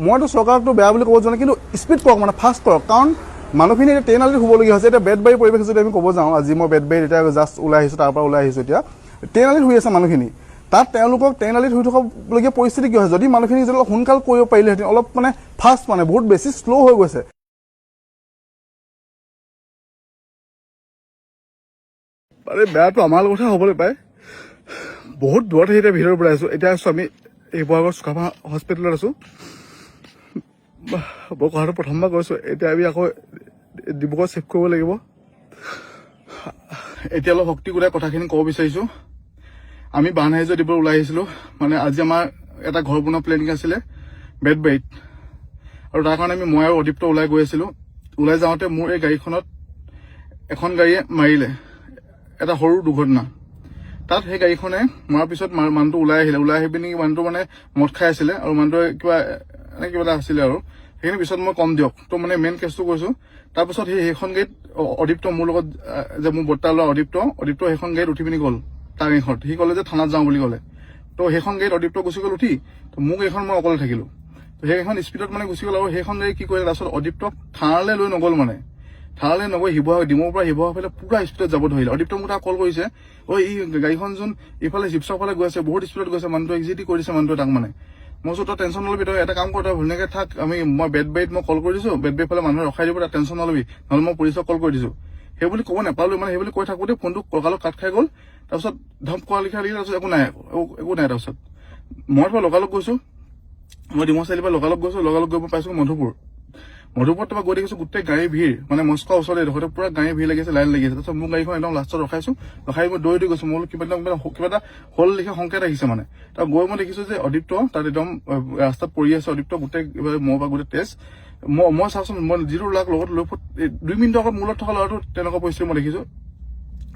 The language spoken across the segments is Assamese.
মইতো চৰকাৰকতো বেয়া বুলি ক'ব যোৱা নাই, কিন্তু স্পীড কৰক, মানে ফাষ্ট কৰক, কাৰণ মানুহখিনি এতিয়া ট্ৰেইন আলিত শুবলগীয়া হৈছে। এতিয়া বেতবাৰী পৰিৱেশ যদি আমি ক'ব যাওঁ, আজি মই বেতবাৰীত এতিয়া জাষ্ট ওলাই আহিছোঁ, তাৰ পৰা ওলাই আহিছোঁ, এতিয়া ট্ৰেইন আলিত শুই আছে মানুহখিনি। তাত তেওঁলোকক ট্ৰেইন আলিত শুই থকাবলগীয়া পৰিস্থিতি কি হৈছে, যদি মানুহখিনি যদি অলপ সোনকাল কৰিব পাৰিলেহেঁতেন, অলপ মানে ফাষ্ট, মানে বহুত বেছি শ্ল' হৈ গৈছে। আৰে বেয়াটো আমাৰ লগতহে হ'বলৈ পায়। বহুত দূৰত আহি এতিয়া ভিতৰৰ পৰা আছোঁ। এতিয়া আছোঁ আমি শিৱসাগৰ চুকাফা হস্পিটেলত আছোঁ। মই কথাটো প্ৰথমবাৰ কৈছোঁ, এতিয়া আমি আকৌ ডিব্ৰুগড় চেক কৰিব লাগিব। এতিয়া অলপ শক্তি গোটাই কথাখিনি ক'ব বিচাৰিছোঁ। আমি বানহাইজৰ দিবলৈ ওলাই আহিছিলোঁ, মানে আজি আমাৰ এটা ঘৰ বনোৱা প্লেনিং আছিলে বেতবাৰীত, আৰু তাৰ কাৰণে মই আৰু অদীপ্ত ওলাই গৈ আছিলোঁ। ওলাই যাওঁতে মোৰ এই গাড়ীখনত এখন গাড়ীয়ে মাৰিলে, এটা সৰু দুৰ্ঘটনা। তাত সেই গাড়ীখনে মৰাৰ পিছত মানুহটো ওলাই আহি পিনি মানুহটো মানে মদ খাই আছিলে, আৰু মানুহটোৱে কিবা এটা আছিলে, আৰু সেইখিনি পিছত মই কম দিয়ক। তো মানে মেইন কেছটো কৈছোঁ। তাৰপিছত সেইখন গাড়ীত অদীপ্ত, মোৰ লগত যে মোৰ বৰ্তা ল'ৰা অদীপ্ত সেইখন গাড়ীত উঠি পিনি গ'ল তাৰ গাড়ীখনত। সি ক'লে যে থানাত যাওঁ বুলি ক'লে। তো সেইখন গাড়ীত অদীপ্ত গুচি গ'ল উঠি, তো মোৰ গাড়ীখন মই অকলে থাকিলোঁ। তো সেইখন স্পীডত মানে গুচি গ'ল, আৰু সেইখন গাড়ী কি কৰিলে, তাৰপিছত অদীপ্তক থানালৈ লৈ নগ'ল, মানে থানালৈ নগৈ শিৱসাগৰ, ডিমৌৰ পৰা শিৱসাগৰ ফালে পুৰা স্পীডত যাব ধৰিলে। অদীপ্ত মোক তাক কল কৰিছে, ই গাড়ীখন যোন ইফালে শিৱসাগৰ ফালে গৈ আছে, বহুত স্পীডত গৈছে, মানুহটোৱে এক্সিটি কৰি দিছে মানুহটোৱে তাক। মানে মই কৈছোঁ তই টেনশ্যন নলবি, তই এটা কাম কৰ, তই ধুনীয়াকৈ থাক, মই বেতবাৰীত মই কল কৰি দিছোঁ, বেতবাৰীৰ ফালে মানুহে ৰখাই দিব, তাত টেনশ্যন নলবি, নহ'লে মই পুলিচক কল কৰি দিছোঁ। সেই বুলি ক'ব নাপালোঁ, মানে সেই বুলি কৈ থাকোঁতে ফোনটো কঁকালত কাট খাই গ'ল। তাৰপিছত ধম কোৱা লিখা লাগিল, তাৰপিছত একো নাই। তাৰপিছত মই তোমাৰ লগালগ গৈছোঁ, মই ডিমৌ চাৰিআলিৰ পৰা লগালগ গৈছোঁ, গৈ মই পাইছোঁ মধুপুৰত তোমাৰ গৈ দেখিছোঁ গোটেই গাড়ী ভিৰ, মানে মস্কোৱাৰ ওচৰতে এডোখৰতে পুৰা গাড়ী ভিৰ লাগিছে, লাইন লাগিছে। তাৰপিছত মোৰ গাড়ীখন একদম লাষ্টত ৰখাই মই দৌৰি গৈছোঁ। মই কিবা এটা হল লিখা সংকেত আহিছে, মানে তাৰ গৈ মই দেখিছোঁ যে অদীপ্ত তাত একদম ৰাস্তাত পৰি আছে। অদীপ্ত গোটেই মোৰ পৰা গোটেই তেজ। মই চাওঁচোন, মই যিটো ল'ৰাক লগত লৈ 2 মিনিটৰ আগত মূলত থকা ল'ৰাটো তেনেকুৱা পৰিস্থিতি মই দেখিছোঁ।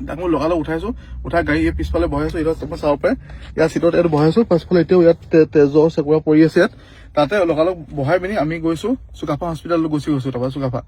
তাক মই লগালগ উঠাইছোঁ, উঠাই গাড়ী পিছফালে বহাইছোঁ। এতিয়া মই চাব পাৰে ইয়াৰ চিটত ইয়াত বহাইছোঁ, পাছফালে এতিয়াও ইয়াত তেজৰ চেকুৰা পৰি আছে ইয়াত। তাতে লগালগ বহাই পিনি আমি গৈছোঁ চুকাফা হস্পিটেললৈ গুচি গৈছোঁ। তাৰপৰা চুকাফা